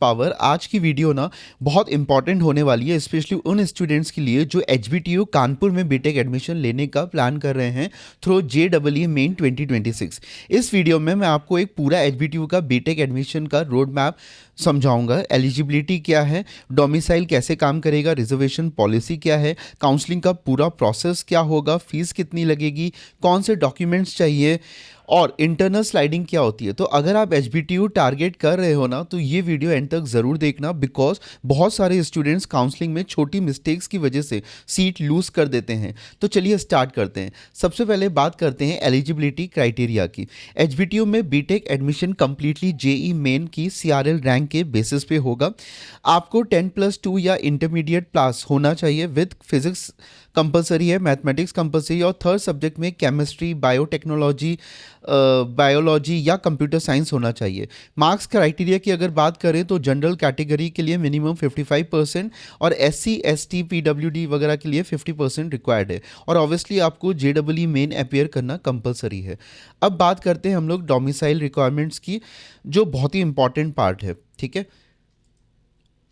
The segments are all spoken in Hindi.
पावर। आज की वीडियो ना बहुत इंपॉर्टेंट होने वाली है, स्पेशली उन स्टूडेंट्स के लिए जो एचबीटीयू कानपुर में बीटेक एडमिशन लेने का प्लान कर रहे हैं थ्रू जेईई मेन 2026। इस वीडियो में मैं आपको एक पूरा एचबीटीयू का बीटेक एडमिशन का रोड मैप समझाऊंगा। एलिजिबिलिटी क्या है, डोमिसाइल कैसे काम करेगा, रिजर्वेशन पॉलिसी क्या है, काउंसलिंग का पूरा प्रोसेस क्या होगा, फीस कितनी लगेगी, कौन से डॉक्यूमेंट्स चाहिए और इंटरनल स्लाइडिंग क्या होती है। तो अगर आप एचबीटीयू टारगेट कर रहे हो ना, तो ये वीडियो एंड तक ज़रूर देखना, बिकॉज बहुत सारे स्टूडेंट्स काउंसलिंग में छोटी मिस्टेक्स की वजह से सीट लूज़ कर देते हैं। तो चलिए स्टार्ट करते हैं। सबसे पहले बात करते हैं एलिजिबिलिटी क्राइटेरिया की। एचबीटीयू में BTech admission completely JEE Main की सीआरएल रैंक के बेसिस पे होगा। आपको 10+2 या इंटरमीडिएट पास होना चाहिए विद फिजिक्स कंपलसरी है, मैथमेटिक्स कंपलसरी और थर्ड सब्जेक्ट में केमिस्ट्री, बायोटेक्नोलॉजी, बायोलॉजी या कंप्यूटर साइंस होना चाहिए। मार्क्स क्राइटेरिया की अगर बात करें तो जनरल कैटेगरी के लिए मिनिमम 55% और एससी, एसटी, पीडब्ल्यूडी वगैरह के लिए 50% रिक्वायर्ड है। और ऑब्वियसली आपको जेईई मेन अपेयर करना कंपलसरी है। अब बात करते हैं हम लोग डोमिसाइल रिक्वायरमेंट्स की, जो बहुत ही इंपॉर्टेंट पार्ट है। ठीक है,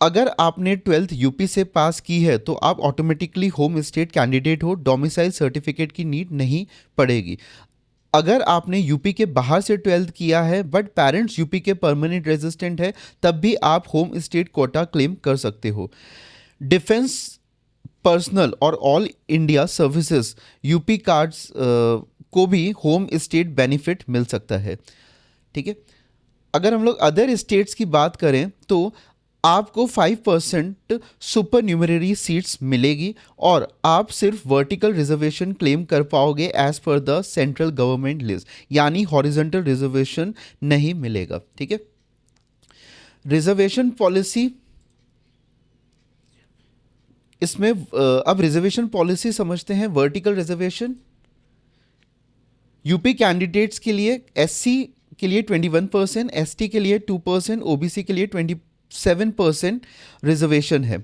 अगर आपने 12th यूपी से पास की है तो आप ऑटोमेटिकली होम स्टेट कैंडिडेट हो, डोमिसाइल सर्टिफिकेट की नीड नहीं पड़ेगी। अगर आपने यूपी के बाहर से 12th किया है बट पेरेंट्स यूपी के परमानेंट रेजिडेंट है, तब भी आप होम स्टेट कोटा क्लेम कर सकते हो। डिफेंस, पर्सनल और all India services UP cards को भी होम स्टेट बेनिफिट मिल सकता है। ठीक है, अगर हम लोग अदर स्टेट्स की बात करें तो आपको 5% सुपर न्यूमररी सीट्स मिलेगी और आप सिर्फ वर्टिकल रिजर्वेशन क्लेम कर पाओगे एज पर द सेंट्रल गवर्नमेंट लिस्ट, यानी हॉरिजॉन्टल रिजर्वेशन नहीं मिलेगा। ठीक है, रिजर्वेशन पॉलिसी, इसमें अब रिजर्वेशन पॉलिसी समझते हैं। वर्टिकल रिजर्वेशन यूपी कैंडिडेट्स के लिए एससी के लिए 21%, एसटी के लिए 2%, ओबीसी के लिए 27% रिजर्वेशन है।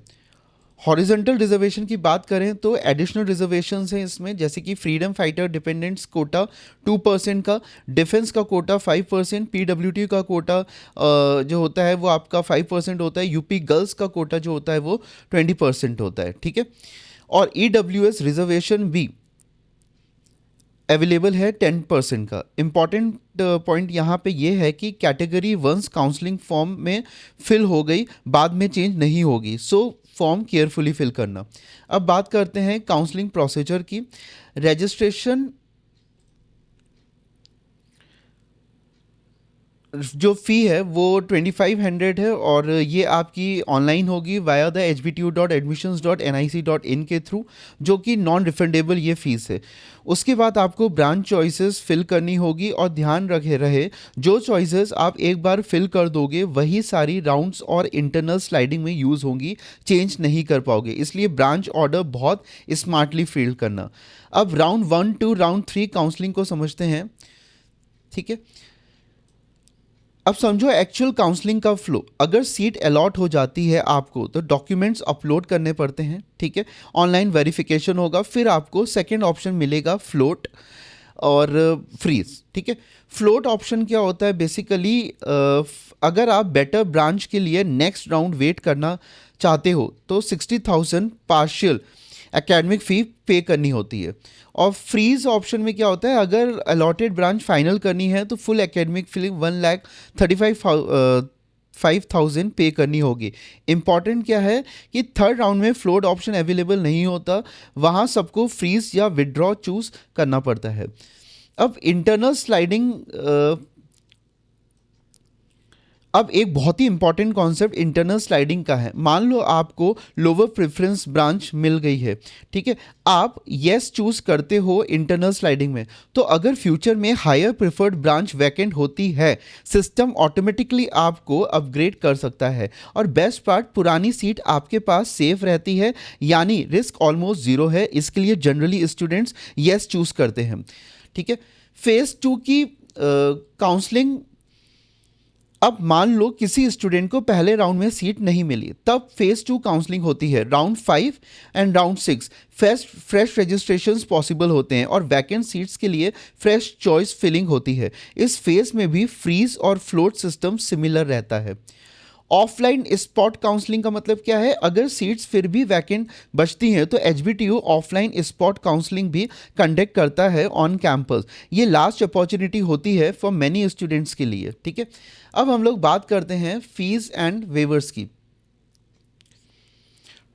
हॉरिजॉन्टल रिजर्वेशन की बात करें तो एडिशनल रिजर्वेशंस हैं इसमें, जैसे कि फ्रीडम फाइटर डिपेंडेंट्स कोटा 2% का, डिफेंस का कोटा 5%, पीडब्ल्यूडी का कोटा जो होता है वो आपका 5% होता है, यूपी गर्ल्स का कोटा जो होता है वो 20% होता है। ठीक है, और ईडब्ल्यूएस रिजर्वेशन भी अवेलेबल है 10% का। इंपॉर्टेंट पॉइंट यहाँ पे ये है कि कैटेगरी वंस काउंसलिंग फॉर्म में फिल हो गई, बाद में चेंज नहीं होगी, सो फॉर्म केयरफुली फिल करना। अब बात करते हैं काउंसलिंग प्रोसीजर की। रजिस्ट्रेशन जो फ़ी है वो 2500 है और ये आपकी ऑनलाइन होगी वाया द hbtu.admissions.nic.in के थ्रू, जो कि नॉन रिफंडेबल ये फ़ीस है। उसके बाद आपको ब्रांच चॉइसेस फिल करनी होगी और ध्यान रखे रहे जो चॉइसेस आप एक बार फिल कर दोगे वही सारी राउंड्स और इंटरनल स्लाइडिंग में यूज़ होंगी, चेंज नहीं कर पाओगे, इसलिए ब्रांच ऑर्डर बहुत स्मार्टली फिल करना। अब राउंड 1 to राउंड 3 काउंसलिंग को समझते हैं। ठीक है, अब समझो एक्चुअल काउंसलिंग का फ्लो। अगर सीट अलॉट हो जाती है आपको तो डॉक्यूमेंट्स अपलोड करने पड़ते हैं। ठीक है, ऑनलाइन वेरिफिकेशन होगा, फिर आपको सेकंड ऑप्शन मिलेगा फ्लोट और फ्रीज। ठीक है, फ्लोट ऑप्शन क्या होता है बेसिकली, अगर आप बेटर ब्रांच के लिए नेक्स्ट राउंड वेट करना चाहते हो तो 60,000 पार्शियल एकेडमिक फ़ी पे करनी होती है। और फ्रीज ऑप्शन में क्या होता है, अगर अलॉटेड ब्रांच फाइनल करनी है तो फुल एकेडमिक फ़ी 1,35,000 पे करनी होगी। इंपॉर्टेंट क्या है कि थर्ड राउंड में फ्लोट ऑप्शन अवेलेबल नहीं होता, वहाँ सबको फ्रीज या विड्रॉ चूज़ करना पड़ता है। अब इंटरनल स्लाइडिंग, अब एक बहुत ही इंपॉर्टेंट कॉन्सेप्ट इंटरनल स्लाइडिंग का है। मान लो आपको लोअर प्रेफरेंस ब्रांच मिल गई है, ठीक है, आप येस चूज करते हो इंटरनल स्लाइडिंग में, तो अगर फ्यूचर में हायर प्रेफर्ड ब्रांच वैकेंट होती है, सिस्टम ऑटोमेटिकली आपको अपग्रेड कर सकता है। और बेस्ट पार्ट, पुरानी सीट आपके पास सेफ रहती है, यानी रिस्क ऑलमोस्ट जीरो है। इसके लिए जनरली स्टूडेंट्स येस चूज करते हैं। ठीक है, फेज 2 की काउंसलिंग, अब मान लो किसी स्टूडेंट को पहले राउंड में सीट नहीं मिली, तब फेज 2 काउंसलिंग होती है। Round 5 and round 6 fresh registrations possible होते हैं और वैकेंट सीट्स के लिए फ्रेश चॉइस फिलिंग होती है। इस फेज में भी फ्रीज और फ्लोट सिस्टम सिमिलर रहता है। ऑफलाइन स्पॉट काउंसलिंग का मतलब क्या है, अगर सीट्स फिर भी वैकेंट बचती हैं तो एचबीटीयू ऑफलाइन स्पॉट काउंसलिंग भी कंडक्ट करता है ऑन कैंपस। ये लास्ट अपॉर्चुनिटी होती है फॉर मेनी स्टूडेंट्स के लिए, ठीक है। अब हम लोग बात करते हैं फीस एंड वेवर्स की।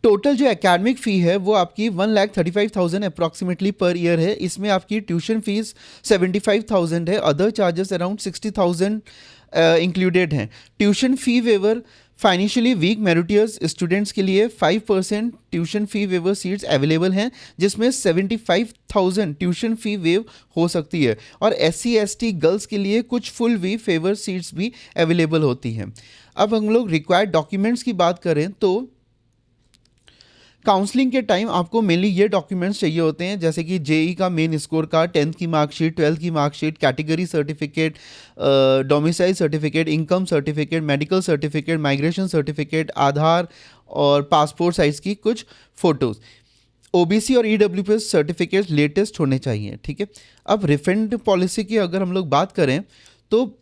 टोटल जो एकेडमिक फ़ी है वो आपकी 1,35,000 अप्रॉक्सीमेटली पर ईयर है। इसमें आपकी ट्यूशन फीस 75,000 है, अदर चार्जेस अराउंड 60,000 इंक्लूडेड हैं। Tuition fee waiver financially weak meritorious students के लिए 5% tuition fee waiver seats available हैं, जिसमें 75,000 ट्यूशन फ़ी वेव हो सकती है। और SC/ST गर्ल्स के लिए कुछ फुल वी फेवर सीट्स भी अवेलेबल होती हैं। अब हम लोग रिक्वायर्ड डॉक्यूमेंट्स की बात करें तो काउंसलिंग के टाइम आपको मेनली ये डॉक्यूमेंट्स चाहिए होते हैं, जैसे कि जेई का मेन स्कोर कार्ड, 10th की मार्कशीट, 12th की marksheet, category certificate, domicile certificate, income certificate, medical certificate, migration certificate, Aadhaar और पासपोर्ट साइज़ की कुछ फ़ोटोज़। ओबीसी और ईडब्ल्यूपीएस सर्टिफिकेट लेटेस्ट होने चाहिए, ठीक है। अब रिफंड पॉलिसी की अगर हम लोग बात करें तो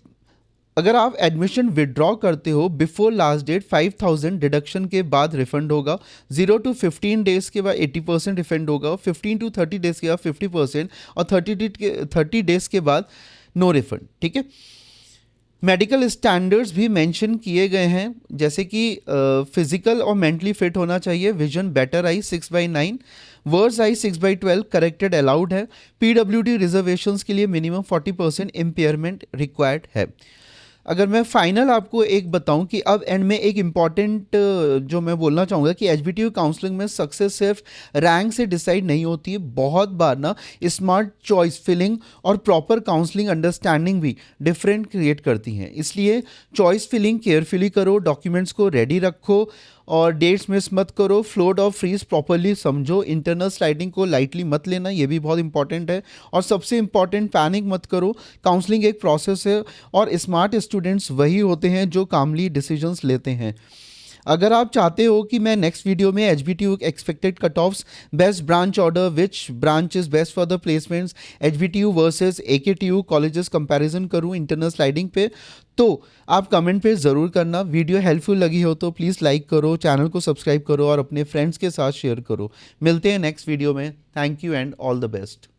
अगर आप एडमिशन विड्रॉ करते हो बिफोर लास्ट डेट 5,000 डिडक्शन के बाद रिफंड होगा। 0 to 15 डेज़ के बाद 80% रिफंड होगा, 15 to 30 डेज़ के बाद 50% और 30 डेज़ के बाद नो रिफंड, ठीक है। मेडिकल स्टैंडर्ड्स भी मेंशन किए गए हैं, जैसे कि फिजिकल और मेंटली फिट होना चाहिए, vision better eye 6/9, worse eye 6/12 corrected allowed है। पीडब्ल्यूडी रिजर्वेशंस के लिए मिनिमम 40% इम्पेयरमेंट रिक्वायर्ड है। अगर मैं फाइनल आपको एक बताऊं कि अब एंड में एक इम्पॉर्टेंट जो मैं बोलना चाहूँगा कि एचबीटीयू काउंसलिंग में सक्सेस सिर्फ रैंक से डिसाइड नहीं होती है। बहुत बार ना स्मार्ट चॉइस फिलिंग और प्रॉपर काउंसलिंग अंडरस्टैंडिंग भी डिफरेंट क्रिएट करती हैं। इसलिए चॉइस फिलिंग केयरफुली करो, डॉक्यूमेंट्स को रेडी रखो और डेट्स मिस मत करो, फ्लोट और फ्रीज प्रॉपरली समझो, इंटरनल स्लाइडिंग को लाइटली मत लेना, ये भी बहुत इंपॉर्टेंट है। और सबसे इंपॉर्टेंट, पैनिक मत करो, काउंसलिंग एक प्रोसेस है और स्मार्ट स्टूडेंट्स वही होते हैं जो कामली डिसीजंस लेते हैं। अगर आप चाहते हो कि मैं नेक्स्ट वीडियो में HBTU expected cut offs, best branch order, which branch is best for the placements, HBTU versus AKTU colleges comparison करूं इंटरनल स्लाइडिंग पे, तो आप कमेंट पे ज़रूर करना। वीडियो हेल्पफुल लगी हो तो प्लीज़ लाइक करो, चैनल को सब्सक्राइब करो और अपने फ्रेंड्स के साथ शेयर करो। मिलते हैं नेक्स्ट वीडियो में। Thank you and all the best.